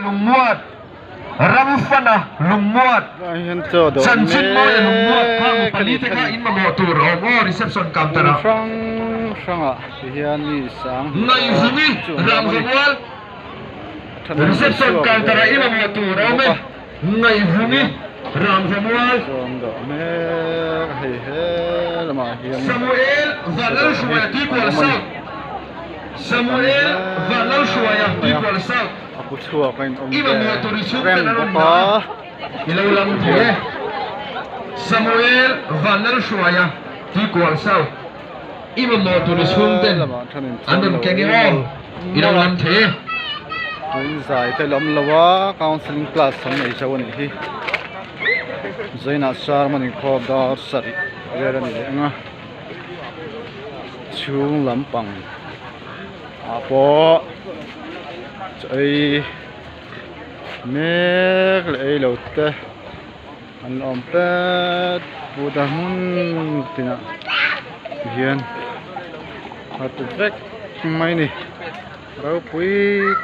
lùng muat ram phana lùng muat chân chín môi lùng muat khang pani thế in mà mò tour ôm reception counter à sang à hiền ni sang ngay zumi ram zumual reception counter in mà mò tour ôm ngay zumi ram zumual Samuel Valal Shuaya equal south. Samuel Valal Shuaya equal south. Aku chua kain Iba mo turisyon ka na ron na. Ilaw lang mo Samuel Valal Shuaya equal south. Iba mo turisyon din. Andun kengi ho. Ilaw lang mo Zai te lam lawa counseling class sam nei chawan hi. Zaina Sharman khob dar sari. Gera ni nga. Chung lampang. Apo ai meg le lo te an om pet budamun tina hian hatu vek mai ni rau pui